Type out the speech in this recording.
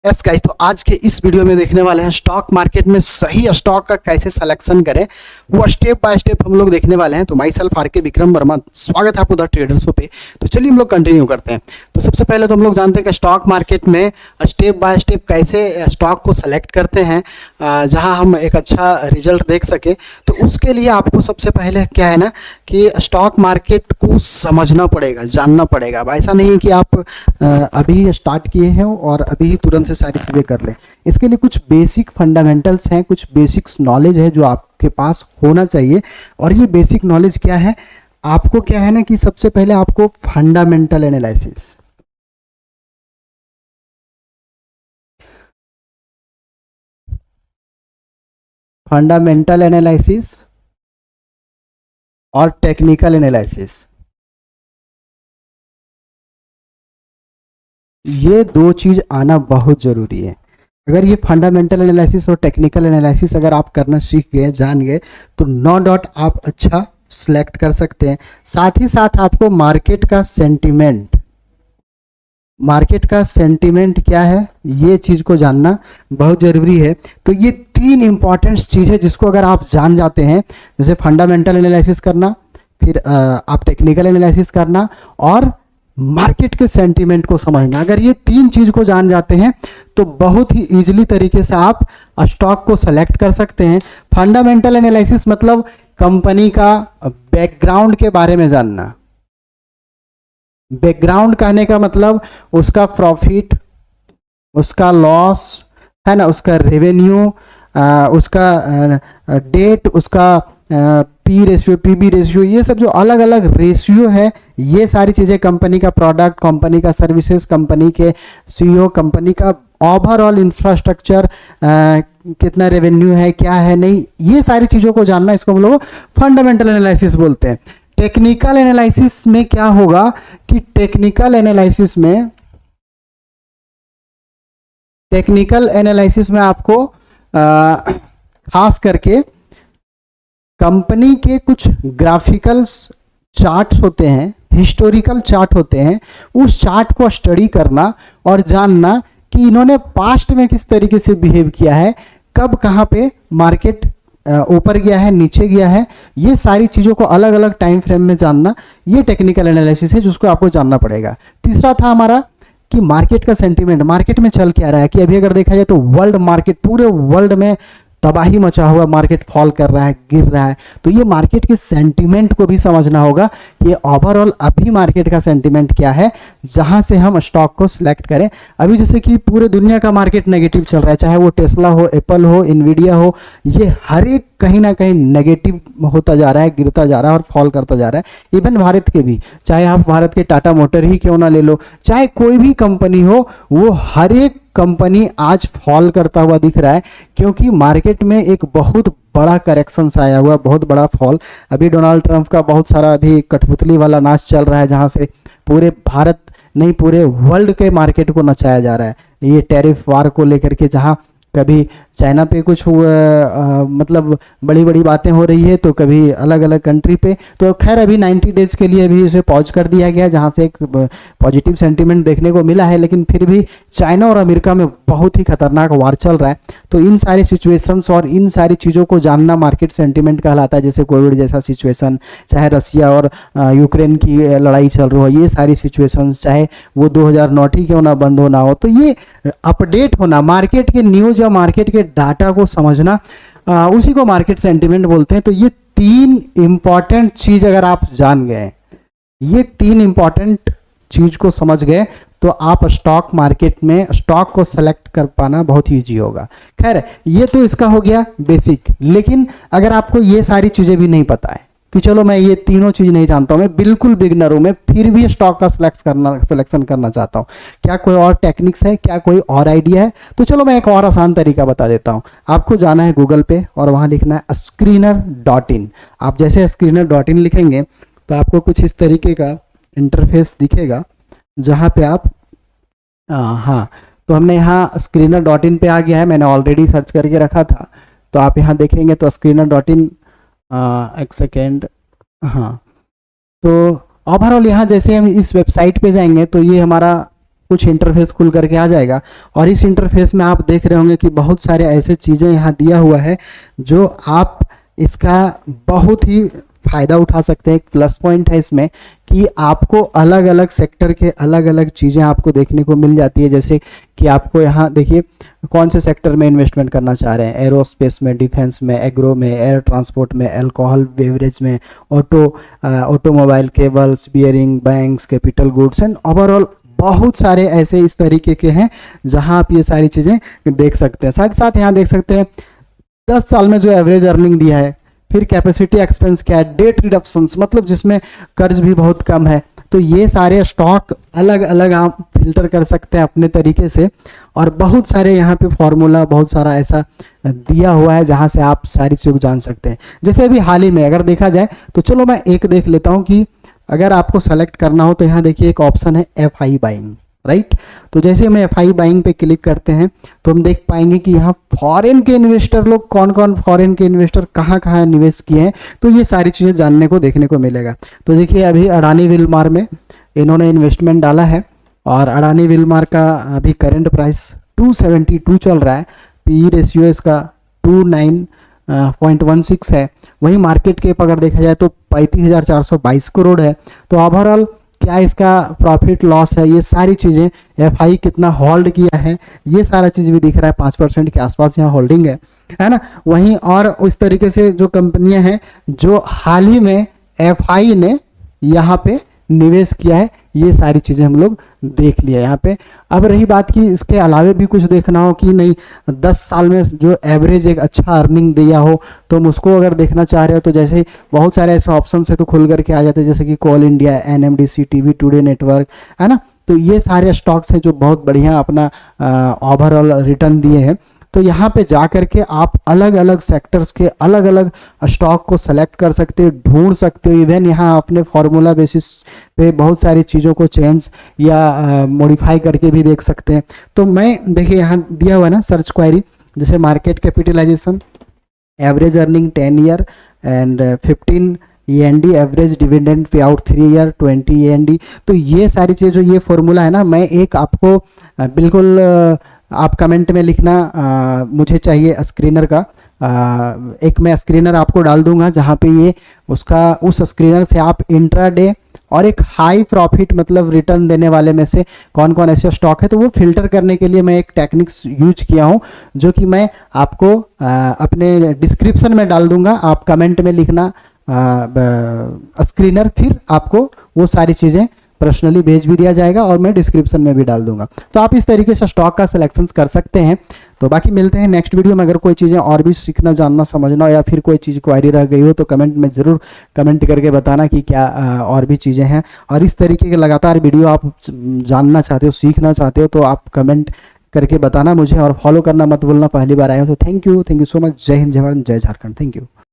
Yes guys, तो आज के इस वीडियो में देखने वाले हैं स्टॉक मार्केट में सही स्टॉक का कैसे सिलेक्शन करें, वो स्टेप बाय स्टेप हम लोग देखने वाले हैं। तो माई सेल्फ आर के विक्रम वर्मा, स्वागत है आपको द ट्रेडर शो पे। तो चलिए हम लोग कंटिन्यू करते हैं। तो सबसे पहले तो हम लोग जानते हैं कि स्टॉक मार्केट में स्टेप बाय स्टेप कैसे स्टॉक को सेलेक्ट करते हैं जहां हम एक अच्छा रिजल्ट देख सके। तो उसके लिए आपको सबसे पहले क्या है ना कि स्टॉक मार्केट को समझना पड़ेगा, जानना पड़ेगा। अब ऐसा नहीं कि आप अभी स्टार्ट किए हैं और अभी तुरंत से सारी चीज़ें कर लें। इसके लिए कुछ बेसिक फंडामेंटल्स हैं, कुछ बेसिक्स नॉलेज है जो आपके पास होना चाहिए। और ये बेसिक नॉलेज क्या है, आपको क्या है ना कि सबसे पहले आपको फंडामेंटल एनालिसिस, और टेक्निकल एनालिसिस, ये दो चीज आना बहुत जरूरी है। अगर ये फंडामेंटल एनालिसिस और टेक्निकल एनालिसिस अगर आप करना सीख गए, जान गए, तो नो डाउट आप अच्छा सिलेक्ट कर सकते हैं। साथ ही साथ आपको मार्केट का सेंटीमेंट क्या है, ये चीज को जानना बहुत जरूरी है। तो ये तीन इंपॉर्टेंट चीज है जिसको अगर आप जान जाते हैं, जैसे फंडामेंटल एनालिसिस करना, फिर आप टेक्निकल एनालिसिस करना और मार्केट के सेंटीमेंट को समझना। अगर ये तीन चीज को जान जाते हैं तो बहुत ही इजीली तरीके से आप स्टॉक को सेलेक्ट कर सकते हैं। फंडामेंटल एनालिसिस मतलब कंपनी का बैकग्राउंड के बारे में जानना। बैकग्राउंड कहने का मतलब उसका प्रॉफिट, उसका लॉस है ना, उसका रेवेन्यू, उसका डेट, उसका पी रेशियो, पीबी रेशियो, ये सब जो अलग अलग रेशियो है, ये सारी चीजें, कंपनी का प्रोडक्ट, कंपनी का सर्विसेज, कंपनी के सीईओ, कंपनी का ओवरऑल इंफ्रास्ट्रक्चर, कितना रेवेन्यू है, क्या है नहीं, ये सारी चीजों को जानना, इसको हम लोग फंडामेंटल एनालिसिस बोलते हैं। टेक्निकल एनालिसिस में क्या होगा कि टेक्निकल एनालिसिस में आपको खास करके कंपनी के कुछ ग्राफिकल चार्ट्स होते हैं, हिस्टोरिकल चार्ट होते हैं, उस चार्ट को स्टडी करना और जानना कि इन्होंने पास्ट में किस तरीके से बिहेव किया है, कब कहाँ पे मार्केट ऊपर गया है, नीचे गया है, ये सारी चीज़ों को अलग अलग टाइम फ्रेम में जानना, ये टेक्निकल एनालिसिस है जिसको आपको जानना पड़ेगा। तीसरा था हमारा कि मार्केट का सेंटीमेंट, मार्केट में चल क्या रहा है। कि अभी अगर देखा जाए तो वर्ल्ड मार्केट, पूरे वर्ल्ड में तबाही मचा हुआ, मार्केट फॉल कर रहा है, गिर रहा है, तो ये मार्केट के सेंटीमेंट को भी समझना होगा कि ओवरऑल अभी मार्केट का सेंटीमेंट क्या है, जहां से हम स्टॉक को सिलेक्ट करें। अभी जैसे कि पूरे दुनिया का मार्केट नेगेटिव चल रहा है, चाहे वो टेस्ला हो, एप्पल हो, इनवीडिया हो, ये हर एक कहीं ना कहीं नेगेटिव होता जा रहा है, गिरता जा रहा है और फॉल करता जा रहा है। इवन भारत के भी, चाहे आप भारत के टाटा मोटर ही क्यों ना ले लो, चाहे कोई भी कंपनी हो, वो हर एक कंपनी आज फॉल करता हुआ दिख रहा है, क्योंकि मार्केट में एक बहुत बड़ा करेक्शन आया हुआ, बहुत बड़ा फॉल। अभी डोनाल्ड ट्रंप का बहुत सारा अभी कठपुतली वाला नाच चल रहा है, जहां से पूरे भारत नहीं पूरे वर्ल्ड के मार्केट को नचाया जा रहा है। ये टैरिफ वार को लेकर के, जहां कभी चाइना पे कुछ मतलब बड़ी बड़ी बातें हो रही है, तो कभी अलग अलग कंट्री पे। तो खैर अभी 90 डेज के लिए अभी इसे पॉज कर दिया गया, जहां से एक पॉजिटिव सेंटीमेंट देखने को मिला है, लेकिन फिर भी चाइना और अमेरिका में बहुत ही खतरनाक वार चल रहा है। तो इन सारी सिचुएशंस और इन सारी चीज़ों को जानना मार्केट सेंटीमेंट कहलाता है। जैसे कोविड जैसा सिचुएशन, चाहे रसिया और यूक्रेन की लड़ाई चल रही हो, ये सारी सिचुएशंस, चाहे वो 2009 ही क्यों ना बंद होना हो, तो ये अपडेट होना, मार्केट के न्यूज या मार्केट के डाटा को समझना, उसी को मार्केट सेंटीमेंट बोलते हैं। तो ये तीन इंपॉर्टेंट चीज अगर आप जान गए, ये तीन इंपॉर्टेंट चीज को समझ गए, तो आप स्टॉक मार्केट में स्टॉक को सेलेक्ट कर पाना बहुत ही ईजी होगा। खैर ये तो इसका हो गया बेसिक। लेकिन अगर आपको ये सारी चीजें भी नहीं पता है कि चलो मैं ये तीनों चीज नहीं जानता हूं, मैं बिल्कुल बिगिनर हूं, मैं फिर भी स्टॉक का सिलेक्शन करना चाहता हूं, क्या कोई और टेक्निक्स है, क्या कोई और आइडिया है, तो चलो मैं एक और आसान तरीका बता देता हूं। आपको जाना है गूगल पे और वहां लिखना है screener.in। आप जैसे screener.in लिखेंगे तो आपको कुछ इस तरीके का इंटरफेस दिखेगा, जहां पे आप हाँ, तो हमने यहाँ screener.in पे आ गया है, मैंने ऑलरेडी सर्च करके रखा था। तो आप यहाँ देखेंगे तो screener.in, एक सेकेंड, हाँ, तो ओवरऑल यहाँ जैसे हम इस वेबसाइट पे जाएंगे तो ये हमारा कुछ इंटरफेस खुल करके आ जाएगा। और इस इंटरफेस में आप देख रहे होंगे कि बहुत सारे ऐसे चीज़ें यहाँ दिया हुआ है जो आप इसका बहुत ही फ़ायदा उठा सकते हैं। एक प्लस पॉइंट है इसमें कि आपको अलग अलग सेक्टर के अलग अलग चीज़ें आपको देखने को मिल जाती है। जैसे कि आपको यहाँ देखिए कौन से सेक्टर में इन्वेस्टमेंट करना चाह रहे हैं, एरोस्पेस में, डिफेंस में, एग्रो में, एयर ट्रांसपोर्ट में, अल्कोहल बेवरेज में, automobile, cables, bearing, banks, capital goods and overall बहुत सारे ऐसे इस तरीके के हैं जहां आप ये सारी चीज़ें देख सकते हैं। साथ ही साथ यहाँ देख सकते हैं 10 साल में जो एवरेज अर्निंग दिया है, फिर कैपेसिटी एक्सपेंस क्या है, डेट रिडक्शंस मतलब जिसमें कर्ज भी बहुत कम है। तो ये सारे स्टॉक अलग अलग आप फिल्टर कर सकते हैं अपने तरीके से, और बहुत सारे यहाँ पे फॉर्मूला बहुत सारा ऐसा दिया हुआ है जहाँ से आप सारी चीज़ जान सकते हैं। जैसे अभी हाल ही में अगर देखा जाए तो चलो मैं एक देख लेता हूँ कि अगर आपको सेलेक्ट करना हो तो यहाँ देखिए एक ऑप्शन है FI बाइंग, राइट। तो जैसे हम FI बाइंग पे क्लिक करते हैं तो हम देख पाएंगे कि यहाँ फॉरेन के इन्वेस्टर लोग कौन कौन, फॉरेन के इन्वेस्टर कहाँ कहाँ निवेश किए हैं, तो ये सारी चीज़ें जानने को देखने को मिलेगा। तो देखिए अभी अडानी विलमार में इन्होंने इन्वेस्टमेंट डाला है और अडानी विलमार का अभी करंट प्राइस 272 चल रहा है, PE रेशियो इसका 29.16 है। वहीं मार्केट कैप अगर देखा जाए तो 35,422 करोड़ है। तो ओवरऑल क्या इसका प्रॉफिट लॉस है, ये सारी चीज़ें, FI कितना होल्ड किया है, ये सारा चीज़ भी दिख रहा है। 5% के आसपास यहाँ होल्डिंग है ना। वहीं और उस तरीके से जो कंपनियां हैं जो हाल ही में FI ने यहाँ पे निवेश किया है, ये सारी चीज़ें हम लोग देख लिया यहाँ पे। अब रही बात कि इसके अलावे भी कुछ देखना हो कि नहीं 10 साल में जो एवरेज एक अच्छा अर्निंग दिया हो, तो हम उसको अगर देखना चाह रहे हो तो जैसे बहुत सारे ऐसे ऑप्शन है तो खुल करके आ जाते हैं, जैसे कि Coal India, NMDC, TV today network, है ना। तो ये सारे स्टॉक्स हैं जो बहुत बढ़िया अपना ओवरऑल रिटर्न दिए हैं। तो यहाँ पे जा करके आप अलग अलग सेक्टर्स के अलग अलग स्टॉक को सेलेक्ट कर सकते हो, ढूंढ सकते हो। इवन यहाँ अपने फॉर्मूला बेसिस पे बहुत सारी चीज़ों को चेंज या मॉडिफाई करके भी देख सकते हैं। तो मैं देखिए यहाँ दिया हुआ है ना सर्च क्वेरी, जैसे market capitalization, average earning 10 year and 15 END, average dividend pay out 3 year 20 END। तो ये सारी चीज़ जो ये फॉर्मूला है ना, मैं एक आपको बिल्कुल आप कमेंट में लिखना, मुझे चाहिए स्क्रीनर का, एक मैं स्क्रीनर आपको डाल दूंगा जहाँ पे ये उसका उस स्क्रीनर से आप इंट्राडे और एक हाई प्रॉफिट मतलब रिटर्न देने वाले में से कौन कौन ऐसे स्टॉक है, तो वो फिल्टर करने के लिए मैं एक टेक्निक्स यूज किया हूँ जो कि मैं आपको अपने डिस्क्रिप्शन में डाल दूंगा। आप कमेंट में लिखना स्क्रीनर, फिर आपको वो सारी चीज़ें पर्सनली भेज भी दिया जाएगा और मैं डिस्क्रिप्शन में भी डाल दूंगा। तो आप इस तरीके से स्टॉक का सिलेक्शन कर सकते हैं। तो बाकी मिलते हैं नेक्स्ट वीडियो में। अगर कोई चीज़ें और भी सीखना, जानना, समझना या फिर कोई चीज़ क्वेरी रह गई हो तो कमेंट में ज़रूर कमेंट करके बताना कि क्या और भी चीज़ें हैं। और इस तरीके के लगातार वीडियो आप जानना चाहते हो, सीखना चाहते हो तो आप कमेंट करके बताना मुझे, और फॉलो करना मत भूलना। पहली बार आए हो तो थैंक यू सो मच। जय हिंद, जय भारत, जय झारखंड। Thank you.